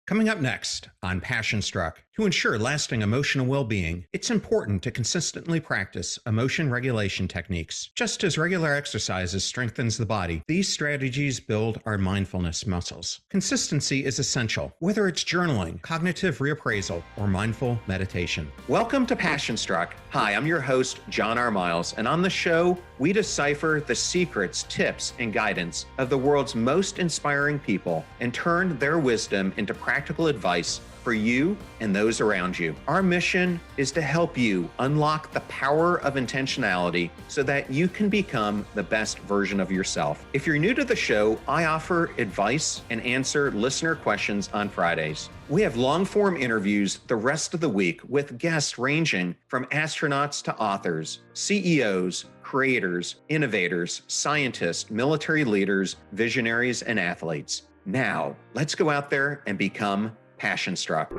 Coming up next on Passion Struck, to ensure lasting emotional well-being, it's important to consistently practice emotion regulation techniques. Just as regular exercises strengthens the body, these strategies build our mindfulness muscles. Consistency is essential, whether it's journaling, cognitive reappraisal, or mindful meditation. Welcome to Passion Struck. Hi, I'm your host, John R. Miles, and on the show, we decipher the secrets, tips, and guidance of the world's most inspiring people and turn their wisdom into practical advice for you and those around you. Our mission is to help you unlock the power of intentionality so that you can become the best version of yourself. If you're new to the show, I offer advice and answer listener questions on Fridays. We have long-form interviews the rest of the week with guests ranging from astronauts to authors, CEOs, creators, innovators, scientists, military leaders, visionaries, and athletes. Now, let's go out there and become Passion Struck.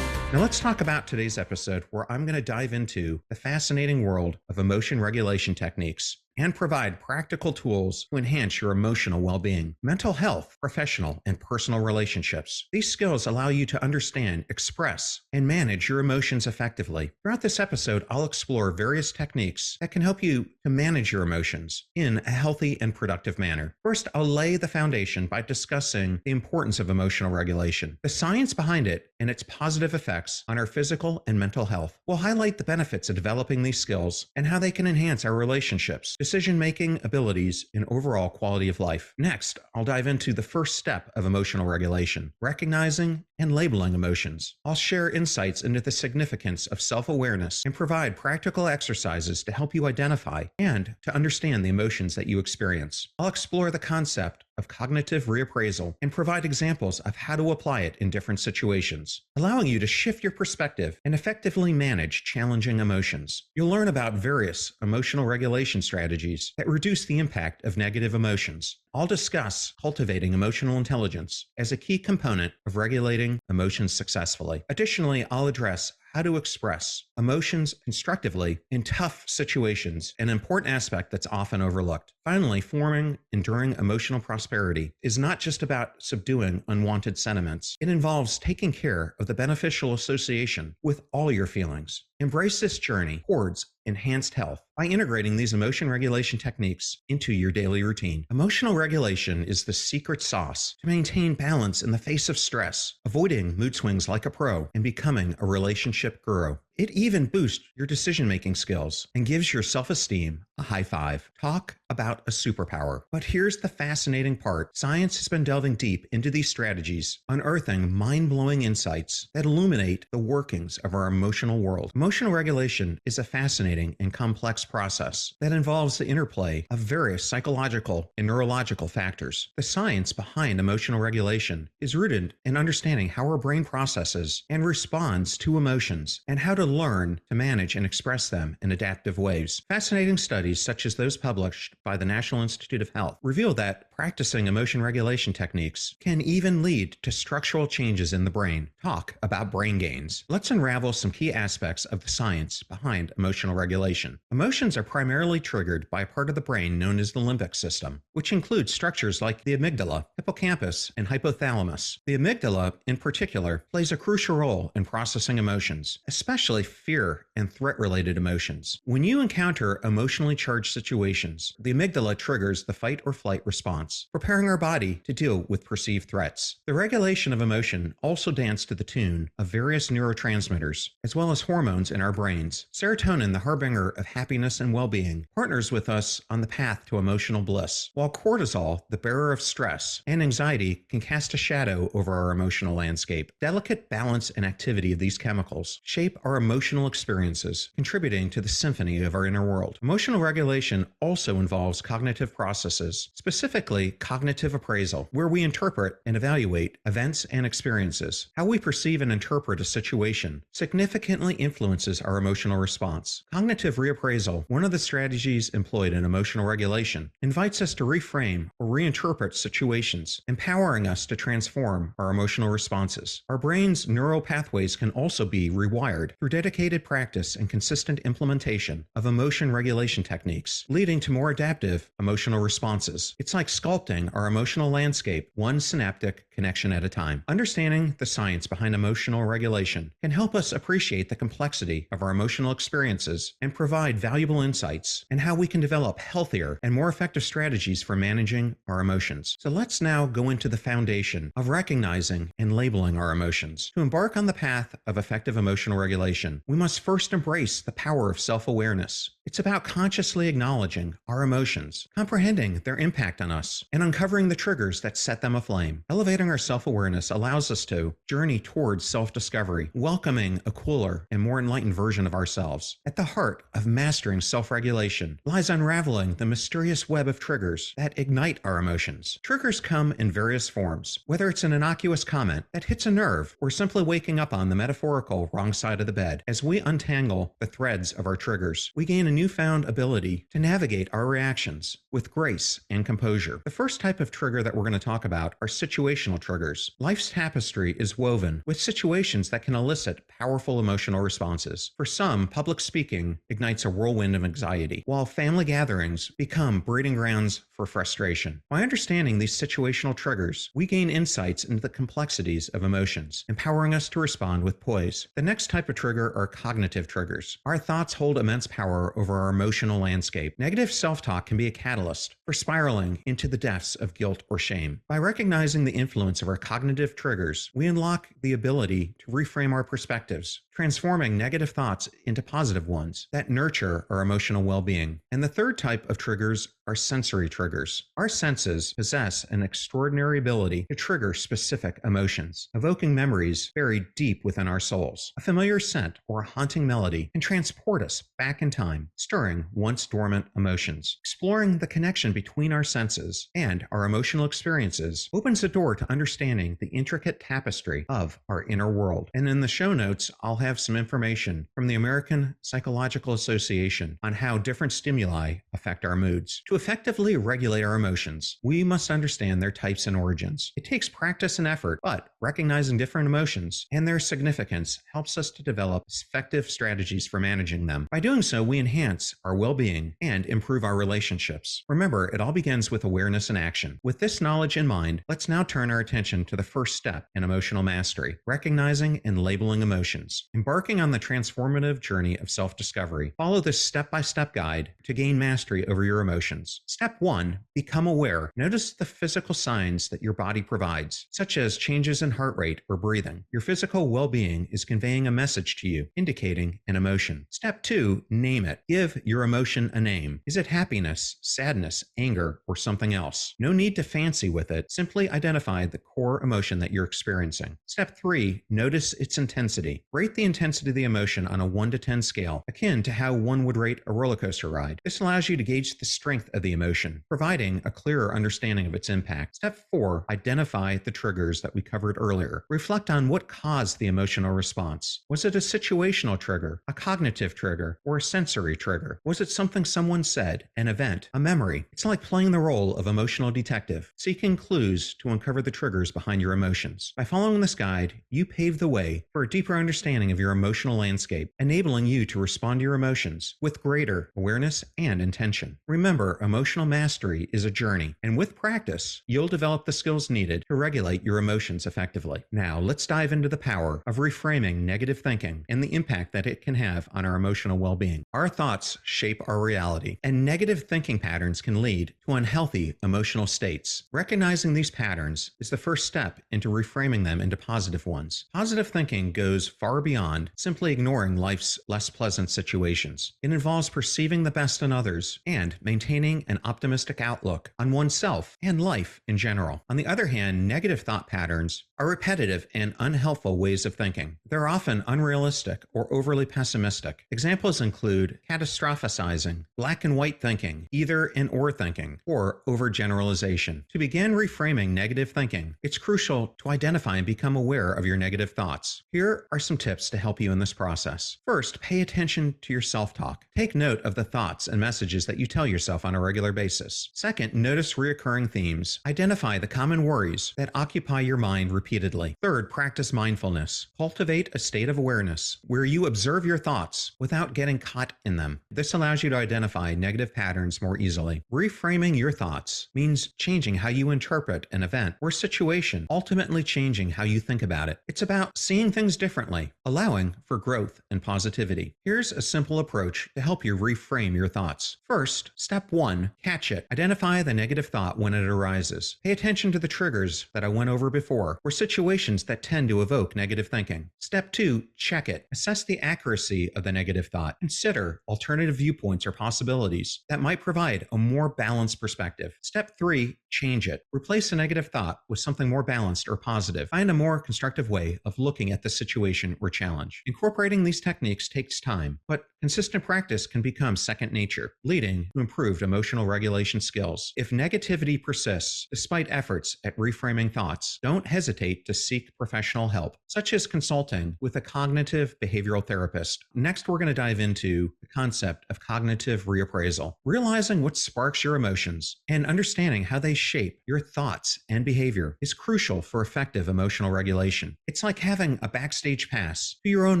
Now let's talk about today's episode, where I'm going to dive into the fascinating world of emotion regulation techniques and provide practical tools to enhance your emotional well-being, mental health, professional, and personal relationships. These skills allow you to understand, express, and manage your emotions effectively. Throughout this episode, I'll explore various techniques that can help you to manage your emotions in a healthy and productive manner. First, I'll lay the foundation by discussing the importance of emotional regulation, the science behind it, and its positive effects on our physical and mental health. We'll highlight the benefits of developing these skills and how they can enhance our relationships, decision-making abilities, and overall quality of life. Next, I'll dive into the first step of emotional regulation, recognizing and labeling emotions. I'll share insights into the significance of self-awareness and provide practical exercises to help you identify and to understand the emotions that you experience. I'll explore the concept of cognitive reappraisal and provide examples of how to apply it in different situations, allowing you to shift your perspective and effectively manage challenging emotions. You'll learn about various emotional regulation strategies that reduce the impact of negative emotions. I'll discuss cultivating emotional intelligence as a key component of regulating emotions successfully. Additionally, I'll address how to express emotions constructively in tough situations, an important aspect that's often overlooked. Finally, forming enduring emotional prosperity is not just about subduing unwanted sentiments. It involves taking care of the beneficial association with all your feelings. Embrace this journey towards enhanced health by integrating these emotion regulation techniques into your daily routine. Emotional regulation is the secret sauce to maintain balance in the face of stress, avoiding mood swings like a pro, and becoming a relationship guru. It even boosts your decision-making skills and gives your self-esteem a high five. Talk about a superpower. But here's the fascinating part. Science has been delving deep into these strategies, unearthing mind-blowing insights that illuminate the workings of our emotional world. Emotional regulation is a fascinating and complex process that involves the interplay of various psychological and neurological factors. The science behind emotional regulation is rooted in understanding how our brain processes and responds to emotions and how to learn to manage and express them in adaptive ways. Fascinating studies, such as those published by the National Institute of Health, reveal that practicing emotion regulation techniques can even lead to structural changes in the brain. Talk about brain gains. Let's unravel some key aspects of the science behind emotional regulation. Emotions are primarily triggered by a part of the brain known as the limbic system, which includes structures like the amygdala, hippocampus, and hypothalamus. The amygdala, in particular, plays a crucial role in processing emotions, especially fear and threat-related emotions. When you encounter emotionally charged situations, the amygdala triggers the fight or flight response, preparing our body to deal with perceived threats. The regulation of emotion also dances to the tune of various neurotransmitters, as well as hormones in our brains. Serotonin, the harbinger of happiness and well-being, partners with us on the path to emotional bliss, while cortisol, the bearer of stress and anxiety, can cast a shadow over our emotional landscape. Delicate balance and activity of these chemicals shape our emotional experiences, contributing to the symphony of our inner world. Emotional regulation also involves cognitive processes, specifically cognitive appraisal, where we interpret and evaluate events and experiences. How we perceive and interpret a situation significantly influences our emotional response. Cognitive reappraisal, one of the strategies employed in emotional regulation, invites us to reframe or reinterpret situations, empowering us to transform our emotional responses. Our brain's neural pathways can also be rewired through dedicated practice and consistent implementation of emotion regulation techniques, leading to more adaptive adaptive emotional responses. It's like sculpting our emotional landscape one synaptic connection at a time. Understanding the science behind emotional regulation can help us appreciate the complexity of our emotional experiences and provide valuable insights in how we can develop healthier and more effective strategies for managing our emotions. So let's now go into the foundation of recognizing and labeling our emotions. To embark on the path of effective emotional regulation, we must first embrace the power of self-awareness. It's about consciously acknowledging our emotions, comprehending their impact on us, and uncovering the triggers that set them aflame. Elevating our self-awareness allows us to journey towards self-discovery, welcoming a cooler and more enlightened version of ourselves. At the heart of mastering self-regulation lies unraveling the mysterious web of triggers that ignite our emotions. Triggers come in various forms, whether it's an innocuous comment that hits a nerve or simply waking up on the metaphorical wrong side of the bed. As we untangle the threads of our triggers, we gain a newfound ability to navigate our reactions with grace and composure. The first type of trigger that we're going to talk about are situational triggers. Life's tapestry is woven with situations that can elicit powerful emotional responses. For some, public speaking ignites a whirlwind of anxiety, while family gatherings become breeding grounds for frustration. By understanding these situational triggers, we gain insights into the complexities of emotions, empowering us to respond with poise. The next type of trigger are cognitive triggers. Our thoughts hold immense power over our emotional landscape. Negative self-talk can be a catalyst for spiraling into the depths of guilt or shame. By recognizing the influence of our cognitive triggers, we unlock the ability to reframe our perspectives, transforming negative thoughts into positive ones that nurture our emotional well-being. And the third type of triggers are sensory triggers. Our senses possess an extraordinary ability to trigger specific emotions, evoking memories buried deep within our souls. A familiar scent or a haunting melody can transport us back in time, stirring once dormant emotions. Exploring the connection between our senses and our emotional experiences opens the door to understanding the intricate tapestry of our inner world. And in the show notes, I'll have some information from the American Psychological Association on how different stimuli affect our moods. To effectively regulate our emotions, we must understand their types and origins. It takes practice and effort, but recognizing different emotions and their significance helps us to develop effective strategies for managing them. By doing so, we enhance our well-being and improve our relationships. Remember, it all begins with awareness and action. With this knowledge in mind, let's now turn our attention to the first step in emotional mastery, recognizing and labeling emotions. Embarking on the transformative journey of self-discovery, follow this step-by-step guide to gain mastery over your emotions. Step 1. Become aware. Notice the physical signs that your body provides, such as changes in heart rate or breathing. Your physical well-being is conveying a message to you, indicating an emotion. Step 2. Name it. Give your emotion a name. Is it happiness, sadness, anger, or something else? No need to fancy with it. Simply identify the core emotion that you're experiencing. Step 3. Notice its intensity. Rate the intensity of the emotion on a 1 to 10 scale, akin to how one would rate a roller coaster ride. This allows you to gauge the strength of the emotion, providing a clearer understanding of its impact. Step 4. Identify the triggers that we covered earlier. Reflect on what caused the emotional response. Was it a situational trigger, a cognitive trigger, or a sensory trigger? Was it something someone said, an event, a memory? It's like playing the role of emotional detective, seeking clues to uncover the triggers behind your emotions. By following this guide, you pave the way for a deeper understanding of your emotional landscape, enabling you to respond to your emotions with greater awareness and intention. Remember, emotional mastery is a journey, and with practice, you'll develop the skills needed to regulate your emotions effectively. Now, let's dive into the power of reframing negative thinking and the impact that it can have on our emotional well-being. Our thoughts shape our reality, and negative thinking patterns can lead to unhealthy emotional states. Recognizing these patterns is the first step into reframing them into positive ones. Positive thinking goes far beyond simply ignoring life's less pleasant situations. It involves perceiving the best in others and maintaining an optimistic outlook on oneself and life in general. On the other hand, negative thought patterns are repetitive and unhelpful ways of thinking. They're often unrealistic or overly pessimistic. Examples include catastrophizing, black and white thinking, either and or thinking, or overgeneralization. To begin reframing negative thinking, it's crucial to identify and become aware of your negative thoughts. Here are some tips to help you in this process. First, pay attention to your self-talk. Take note of the thoughts and messages that you tell yourself on a regular basis. Second, notice recurring themes. Identify the common worries that occupy your mind repeatedly. Third, practice mindfulness. Cultivate a state of awareness where you observe your thoughts without getting caught in them. This allows you to identify negative patterns more easily. Reframing your thoughts means changing how you interpret an event or situation, ultimately changing how you think about it. It's about seeing things differently, allowing for growth and positivity. Here's a simple approach to help you reframe your thoughts. First, step 1, catch it. Identify the negative thought when it arises. Pay attention to the triggers that I went over before, or situations that tend to evoke negative thinking. Step 2, check it. Assess the accuracy of the negative thought. Consider alternative viewpoints or possibilities that might provide a more balanced perspective. Step 3, change it. Replace a negative thought with something more balanced or positive. Find a more constructive way of looking at the situation or challenge. Incorporating these techniques takes time, but consistent practice can become second nature, leading to improved emotional regulation skills. If negativity persists despite efforts at reframing thoughts, don't hesitate to seek professional help, such as consulting with a cognitive behavioral therapist. Next, we're going to dive into the concept of cognitive reappraisal. Realizing what sparks your emotions and understanding how they shape your thoughts and behavior is crucial for effective emotional regulation. It's like having a backstage pass to your own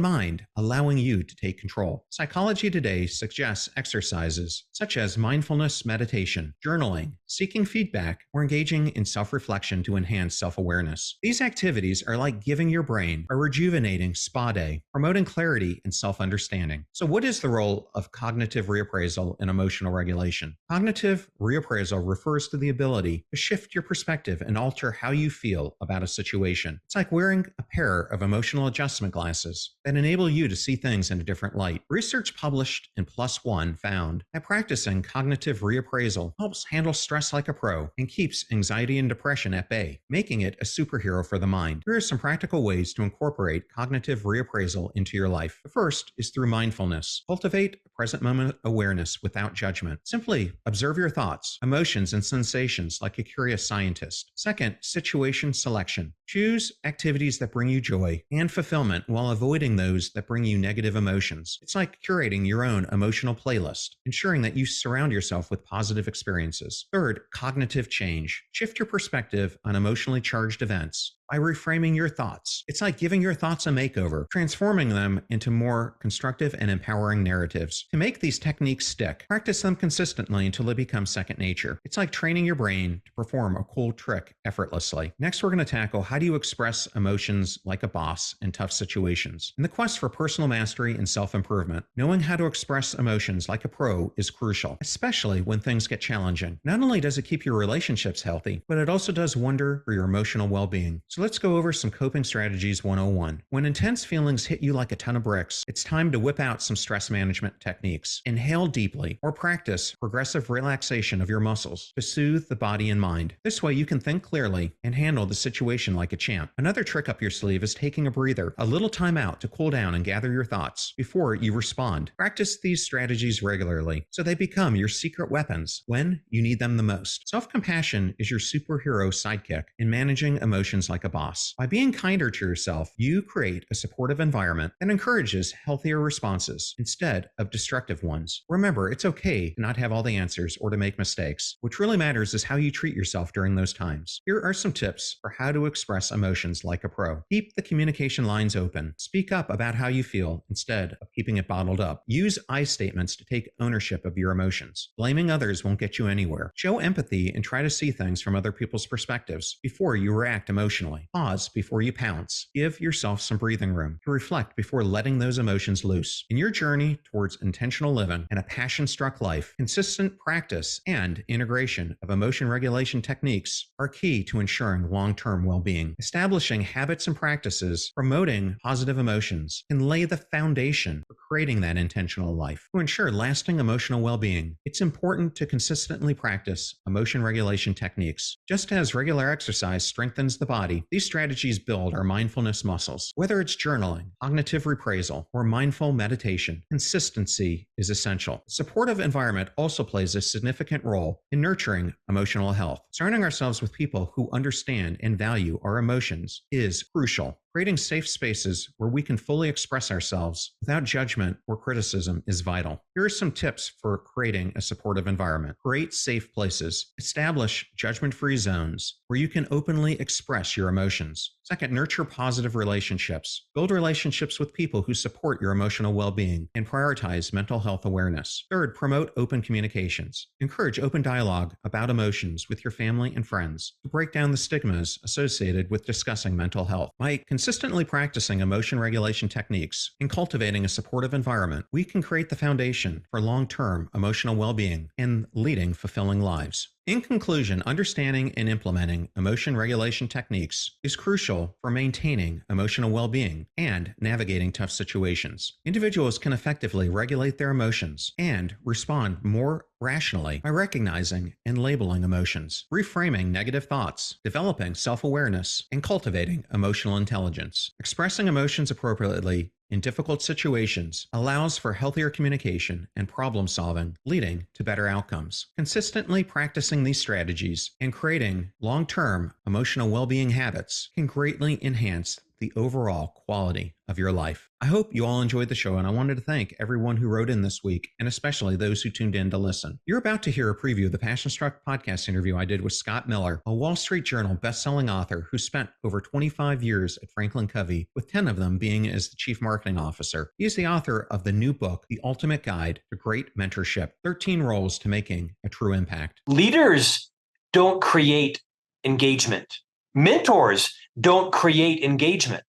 mind, allowing you to take control. Psychology Today suggests exercises such as mindfulness meditation, journaling, seeking feedback, or engaging in self-reflection to enhance self-awareness. These activities are like giving your brain a rejuvenating spa day, promoting clarity and self-understanding. So what is the role of cognitive reappraisal in emotional regulation? Cognitive reappraisal refers to the ability to shift your perspective and alter how you feel about a situation. It's like wearing a pair of emotional adjustment glasses that enable you to see things in a different light. Research published in PLOS ONE found that practicing cognitive reappraisal helps handle stress like a pro and keeps anxiety and depression at bay, making it a superhero for the mind. Here are some practical ways to incorporate cognitive reappraisal into your life. The first is through mindfulness. Cultivate present moment awareness without judgment. Simply observe your thoughts, emotions, and sensations like a curious scientist. Second, situation selection. Choose activities that bring you joy and fulfillment while avoiding those that bring you negative emotions. It's like curating your own emotional playlist, ensuring that you surround yourself with positive experiences. Third, cognitive change. Shift your perspective on emotionally charged events by reframing your thoughts. It's like giving your thoughts a makeover, transforming them into more constructive and empowering narratives. To make these techniques stick, practice them consistently until they become second nature. It's like training your brain to perform a cool trick effortlessly. Next, we're going to tackle how do you express emotions like a boss in tough situations. In the quest for personal mastery and self-improvement, knowing how to express emotions like a pro is crucial, especially when things get challenging. Not only does it keep your relationships healthy, but it also does wonder for your emotional well-being. So let's go over some coping strategies 101. When intense feelings hit you like a ton of bricks, it's time to whip out some stress management techniques. Inhale deeply or practice progressive relaxation of your muscles to soothe the body and mind. This way you can think clearly and handle the situation like a champ. Another trick up your sleeve is taking a breather, a little time out to cool down and gather your thoughts before you respond. Practice these strategies regularly so they become your secret weapons when you need them the most. Self-compassion is your superhero sidekick in managing emotions like a boss. By being kinder to yourself, you create a supportive environment that encourages healthier responses instead of destructive ones. Remember, it's okay to not have all the answers or to make mistakes. What really matters is how you treat yourself during those times. Here are some tips for how to express emotions like a pro. Keep the communication lines open. Speak up about how you feel instead of keeping it bottled up. Use I statements to take ownership of your emotions. Blaming others won't get you anywhere. Show empathy and try to see things from other people's perspectives before you react emotionally. Pause before you pounce. Give yourself some breathing room to reflect before letting those emotions loose. In your journey towards intentional living and a passion-struck life, consistent practice and integration of emotion regulation techniques are key to ensuring long-term well-being. Establishing habits and practices promoting positive emotions can lay the foundation for creating that intentional life. To ensure lasting emotional well-being, it's important to consistently practice emotion regulation techniques. Just as regular exercise strengthens the body, these strategies build our mindfulness muscles. Whether it's journaling, cognitive reappraisal, or mindful meditation, consistency is essential. A supportive environment also plays a significant role in nurturing emotional health. Surrounding ourselves with people who understand and value our emotions is crucial. Creating safe spaces where we can fully express ourselves without judgment or criticism is vital. Here are some tips for creating a supportive environment. Create safe places. Establish judgment-free zones where you can openly express your emotions. Second, nurture positive relationships. Build relationships with people who support your emotional well-being and prioritize mental health awareness. Third, promote open communications. Encourage open dialogue about emotions with your family and friends to break down the stigmas associated with discussing mental health. By consistently practicing emotion regulation techniques and cultivating a supportive environment, we can create the foundation for long-term emotional well-being and leading fulfilling lives. In conclusion, understanding and implementing emotion regulation techniques is crucial for maintaining emotional well-being and navigating tough situations. Individuals can effectively regulate their emotions and respond more rationally by recognizing and labeling emotions, reframing negative thoughts, developing self-awareness, and cultivating emotional intelligence. Expressing emotions appropriately in difficult situations allows for healthier communication and problem solving, leading to better outcomes. Consistently practicing these strategies and creating long-term emotional well-being habits can greatly enhance the overall quality of your life. I hope you all enjoyed the show, and I wanted to thank everyone who wrote in this week, and especially those who tuned in to listen. You're about to hear a preview of the Passion Struck podcast interview I did with Scott Miller, a Wall Street Journal best-selling author who spent over 25 years at Franklin Covey, with 10 of them being as the Chief Marketing Officer. He is the author of the new book, The Ultimate Guide to Great Mentorship, 13 Roles to Making a True Impact. Leaders don't create engagement. Mentors don't create engagement.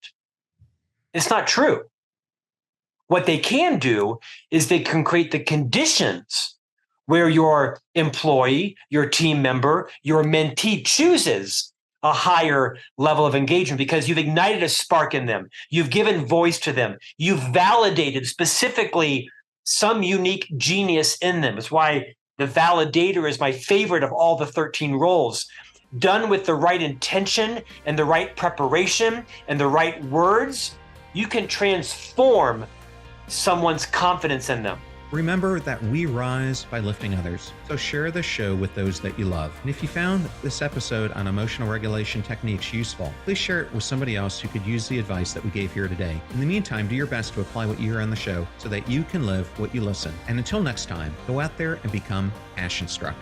It's not true. What they can do is they can create the conditions where your employee, your team member, your mentee chooses a higher level of engagement because you've ignited a spark in them. You've given voice to them. You've validated specifically some unique genius in them. It's why the validator is my favorite of all the 13 roles. Done with the right intention and the right preparation and the right words, you can transform someone's confidence in them. Remember that we rise by lifting others. So share this show with those that you love. And if you found this episode on emotional regulation techniques useful, please share it with somebody else who could use the advice that we gave here today. In the meantime, do your best to apply what you hear on the show so that you can live what you listen. And until next time, go out there and become passion struck.